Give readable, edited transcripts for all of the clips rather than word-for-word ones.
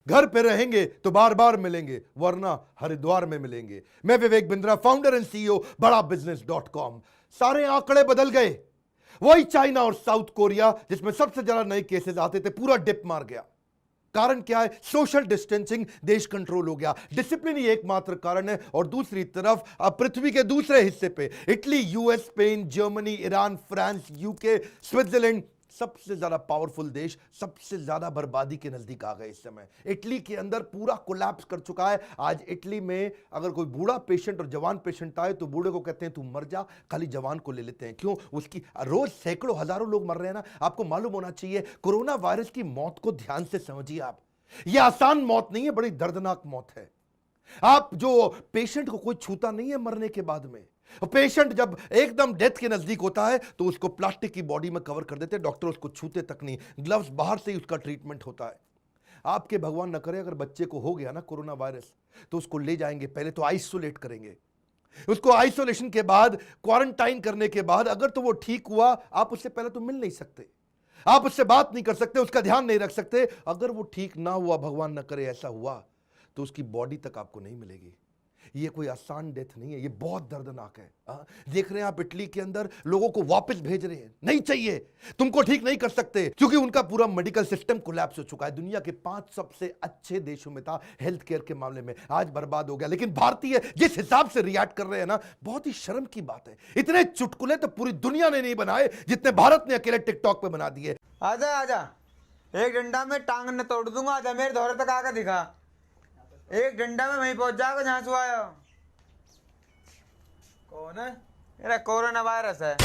घर पे रहेंगे तो बार बार मिलेंगे, वरना हरिद्वार में मिलेंगे। मैं Vivek Bindra, founder and CEO बड़ा बिजनेस.com। सारे आंकड़े बदल गए। वही चाइना और साउथ कोरिया जिसमें सबसे ज्यादा नए केसेस आते थे, पूरा डिप मार गया। कारण क्या है? सोशल डिस्टेंसिंग, देश कंट्रोल हो गया। डिसिप्लिन ही एकमात्र कारण है। और दूसरी तरफ अब पृथ्वी के दूसरे हिस्से पे Italy, US, Spain, Germany, Iran, France, UK, Switzerland, सबसे ज्यादा पावरफुल देश सबसे ज्यादा बर्बादी के नजदीक आ गए। इस समय इटली के अंदर पूरा कोलैप्स कर चुका है। आज इटली में अगर कोई बूढ़ा पेशेंट और जवान पेशेंट आए तो बूढ़े को कहते हैं तू मर जा, खाली जवान को ले लेते हैं। क्यों? उसकी रोज सैकड़ों हजारों लोग मर रहे हैं ना। आपको मालूम होना चाहिए, कोरोना वायरस की मौत को ध्यान से समझिए आप। यह आसान मौत नहीं है, बड़ी दर्दनाक मौत है। आप जो पेशेंट को कोई छूता नहीं है मरने के बाद में, पेशेंट जब एकदम डेथ के नजदीक होता है तो उसको प्लास्टिक की बॉडी में कवर कर देते हैं, डॉक्टर उसको छूते तक नहीं, ग्लव्स बाहर से ही उसका ट्रीटमेंट होता है। आपके भगवान न करे अगर बच्चे को हो गया ना कोरोना वायरस, तो उसको ले जाएंगे, पहले तो आइसोलेट करेंगे, उसको आइसोलेशन के बाद क्वारंटाइन करने के बाद अगर तो वो ठीक हुआ, आप उससे पहले तो मिल नहीं सकते, आप उससे बात नहीं कर सकते, उसका ध्यान नहीं रख सकते। अगर वो ठीक ना हुआ, भगवान न करे ऐसा हुआ, तो उसकी बॉडी तक आपको नहीं मिलेगी। ये कोई आसान डेथ नहीं है, ये बहुत दर्दनाक है। देख रहे हैं आप इटली के अंदर लोगों को वापस भेज रहे हैं, नहीं चाहिए, तुमको ठीक नहीं कर सकते, क्योंकि उनका पूरा मेडिकल सिस्टम कोलैप्स हो चुका है। दुनिया के 5 सबसे अच्छे देशों में था हेल्थ केयर के मामले में, आज बर्बाद हो गया। लेकिन भारतीय जिस हिसाब से रिएक्ट कर रहे हैं ना, बहुत ही शर्म की बात है। इतने चुटकुले तो पूरी दुनिया ने नहीं बनाए जितने भारत ने अकेले टिकटॉक पे बना दिए। आजा आजा, एक डंडा में टांग न तोड़ दूंगा। आजा मेरे दौरे तक आकर दिखा, एक डंडा में वहीं पहुंच जाएगा जहां से आया। कौन है? मेरा कोरोना वायरस है।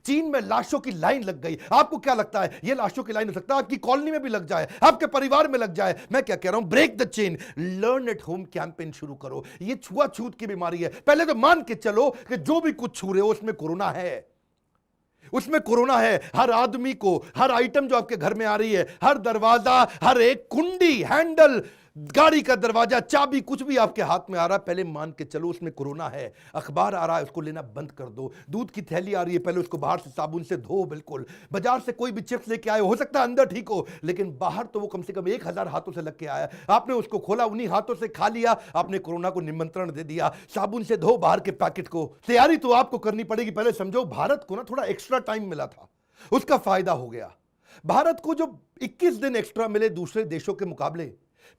चीन में लाशों की लाइन लग गई। आपको क्या लगता है ये लाशों की लाइन हो सकता है आपकी कॉलोनी में भी लग जाए, आपके परिवार में लग जाए? मैं क्या कह रहा हूं, break the chain, learn at home campaign शुरू करो। ये छुआछूत की बीमारी है, पहले तो मान के चलो कि जो भी कुछ छू रहे हो उसमें कोरोना है, उसमें कोरोना है। हर आदमी को, हर आइटम जो आपके घर में आ रही है, हर दरवाजा, हर एक कुंडी, हैंडल, गाड़ी का दरवाजा, चाबी, कुछ भी आपके हाथ में आ रहा है, पहले मान के चलो उसमें कोरोना है। अखबार आ रहा है, उसको लेना बंद कर दो। दूध की थैली आ रही है, पहले उसको बाहर से साबुन से धो। बिल्कुल, बाजार से कोई भी चिप्स लेके आए, हो सकता है अंदर ठीक हो, लेकिन बाहर तो वो कम से कम 1000 हाथों से लग के आया। आपने उसको खोला, उन्हीं हाथों से खा लिया, आपने कोरोना को निमंत्रण दे दिया। साबुन से धो बाहर के पैकेट को। तैयारी तो आपको करनी पड़ेगी। पहले समझो, भारत को ना थोड़ा एक्स्ट्रा टाइम मिला था, उसका फायदा हो गया। भारत को जो 21 दिन एक्स्ट्रा मिले दूसरे देशों के मुकाबले,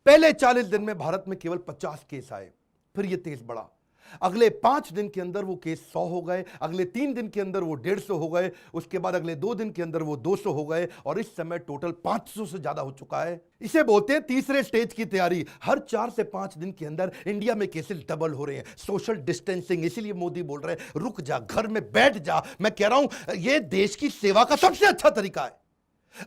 पहले 40 दिन में भारत में केवल 50 केस आए, फिर यह तेज बढ़ा। अगले 5 दिन के अंदर वो केस 100 हो गए, अगले 3 दिन के अंदर वो 150 हो गए, उसके बाद अगले 2 दिन के अंदर वो 200 हो गए, और इस समय टोटल 500 से ज्यादा हो चुका है। इसे बोलते हैं तीसरे स्टेज की तैयारी। हर 4 से 5 दिन के अंदर इंडिया में केसेस डबल हो रहे हैं। सोशल डिस्टेंसिंग, इसीलिए मोदी बोल रहे हैं रुक जा, घर में बैठ जा। मैं कह रहा हूं यह देश की सेवा का सबसे अच्छा तरीका है।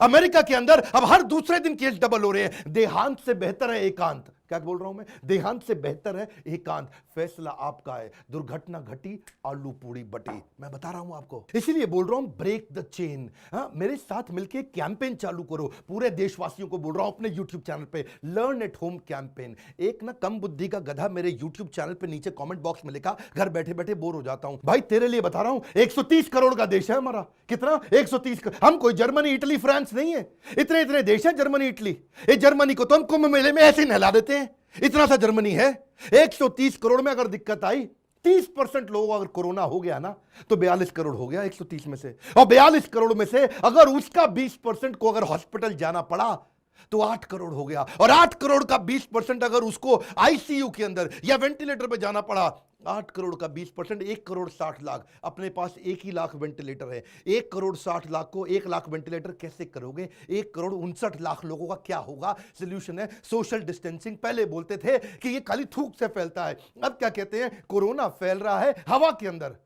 अमेरिका के अंदर अब हर दूसरे दिन केस डबल हो रहे हैं। देहांत से बेहतर है एकांत। क्या बोल रहा हूं मैं? देहांत से बेहतर है एकांत। फैसला आपका है। दुर्घटना घटी, आलू पूड़ी बटी। मैं बता रहा हूं आपको, इसीलिए बोल रहा हूं ब्रेक द चेन। मेरे साथ मिलकर कैंपेन चालू करो। पूरे देशवासियों को बोल रहा हूं अपने यूट्यूब चैनल पे, लर्न एट होम कैंपेन। एक ना कम बुद्धि का गधा मेरे यूट्यूब चैनल पे नीचे कमेंट बॉक्स में लिखा, घर बैठे बैठे बोर हो जाता हूं। भाई तेरे लिए बता रहा हूं, 130 करोड़ का देश है हमारा। कितना? 130 करोड़। हम कोई जर्मनी, इटली, फ्रांस नहीं है। इतने इतने देश है जर्मनी, इटली। इस जर्मनी को तो हम कुंभ मेले में ऐसे ही नहला देते हैं, इतना सा जर्मनी है। 130 करोड़ में अगर दिक्कत आई, 30% लोगों को अगर कोरोना हो गया ना, तो 42 करोड़ हो गया 130 में से। और 42 करोड़ में से अगर उसका 20% को अगर हॉस्पिटल जाना पड़ा, तो 8 करोड़ हो गया। और 8 करोड़ का 20% अगर उसको आईसीयू के अंदर या वेंटिलेटर पे जाना पड़ा, 8 करोड़ का 20%, 1 करोड़ 60 लाख। अपने पास 1 ही लाख वेंटिलेटर है। 1 करोड़ 60 लाख को 1 लाख वेंटिलेटर कैसे करोगे? 1 करोड़ 59 लाख लोगों का क्या होगा? सोल्यूशन है सोशल डिस्टेंसिंग। पहले बोलते थे कि ये खाली थूक से फैलता है, अब क्या कहते हैं? कोरोना फैल रहा है हवा के अंदर।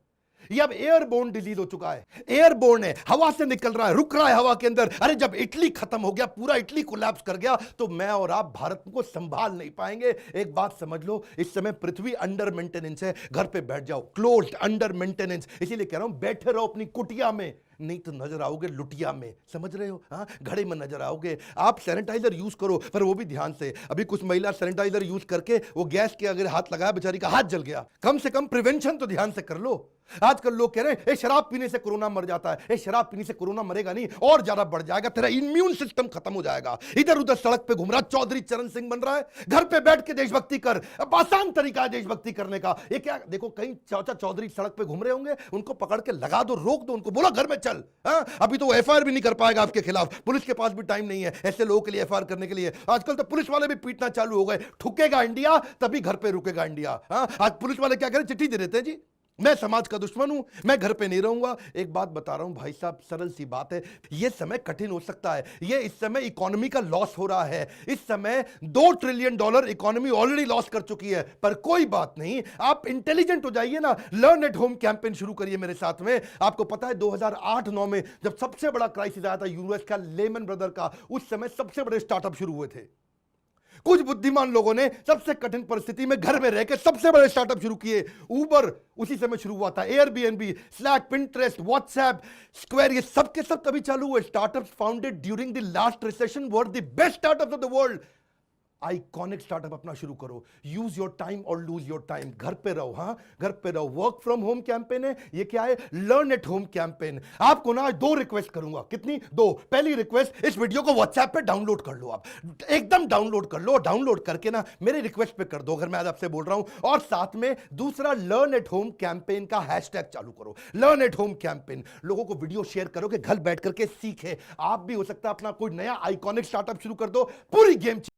ये अब एयरबोर्न डिजीज हो चुका है। एयरबोर्न है, हवा से निकल रहा है, रुक रहा है हवा के अंदर। अरे जब इटली खत्म हो गया, पूरा इटली कोलैप्स कर गया, तो मैं और आप भारत को संभाल नहीं पाएंगे। एक बात समझ लो, इस समय पृथ्वी अंडर मेंटेनेंस है। घर पे बैठ जाओ, क्लोज्ड, अंडर मेंटेनेंस। इसीलिए कह रहा हूं बैठे रहो अपनी कुटिया में, नहीं तो नजर आओगे लुटिया में, समझ रहे हो? हाँ, घड़े में नजर आओगे। आप सैनिटाइजर यूज करो, पर वो भी ध्यान से। अभी कुछ महिला सैनिटाइजर यूज करके वो गैस के अगर हाथ लगाया, बेचारी का हाथ जल गया। कम से कम प्रिवेंशन तो ध्यान से कर लो। आजकल लोग कह रहे हैं शराब पीने से कोरोना मर जाता है। शराब पीने से कोरोना मरेगा नहीं, और ज्यादा बढ़ जाएगा, तेरा इम्यून सिस्टम खत्म हो जाएगा। इधर उधर सड़क पे घूम रहा चौधरी चरण सिंह बन रहा है। घर पे बैठ के देशभक्ति कर, अब आसान तरीका है देशभक्ति करने का। ये क्या, देखो कहीं चाचा चौधरी सड़क पे घूम रहे होंगे, उनको पकड़ के लगा दो, रोक दो, उनको बोलो घर में चल। अभी तो वो एफआईआर भी नहीं कर पाएगा आपके खिलाफ, पुलिस के पास भी टाइम नहीं है ऐसे लोगों के लिए एफआईआर करने के लिए। आजकल तो पुलिस वाले भी पीटना चालू हो गए। ठुकेगा इंडिया तभी घर पे रुकेगा इंडिया। आज पुलिस वाले क्या करें, चिट्ठी दे देते हैं जी, मैं समाज का दुश्मन हूं, मैं घर पे नहीं रहूंगा। एक बात बता रहा हूं भाई साहब, सरल सी बात है, यह समय कठिन हो सकता है। ये इस समय इकोनॉमी का लॉस हो रहा है। इस समय $2 ट्रिलियन इकोनॉमी ऑलरेडी लॉस कर चुकी है, पर कोई बात नहीं, आप इंटेलिजेंट हो जाइए ना। लर्न एट होम कैंपेन शुरू करिए मेरे साथ में। आपको पता है 2008-9 में जब सबसे बड़ा क्राइसिस आया था यूएस का, लेमन ब्रदर का, उस समय सबसे बड़े स्टार्टअप शुरू हुए थे। कुछ बुद्धिमान लोगों ने सबसे कठिन परिस्थिति में घर में रहकर सबसे बड़े स्टार्टअप शुरू किए। उबर उसी समय शुरू हुआ था, Airbnb, slack, Pinterest, WhatsApp, square, ये सब के सब तभी चालू हुए। Startups founded during the last recession were the best startups of the world. Iconic startup अपना शुरू करो। यूज योर टाइम और लूज योर टाइम। घर पे रहो, हाँ घर पे रहो। वर्क फ्रॉम होम कैंपेन है ये, क्या है, लर्न एट होम कैंपेन। आपको ना 2 रिक्वेस्ट करूंगा। कितनी? 2। पहली रिक्वेस्ट, इस वीडियो को व्हाट्सएप पे डाउनलोड कर लो। आप एकदम डाउनलोड कर लो। डाउनलोड करके ना मेरे रिक्वेस्ट पे कर दो, अगर मैं आज आपसे बोल रहा हूं। और साथ में दूसरा, लर्न एट होम कैंपेन का हैशटैग चालू करो, लर्न एट होम कैंपेन। लोगों को वीडियो शेयर करो कि घर बैठ करके सीखे। आप भी हो सकता है अपना कोई नया आइकॉनिक स्टार्टअप शुरू कर दो, पूरी गेम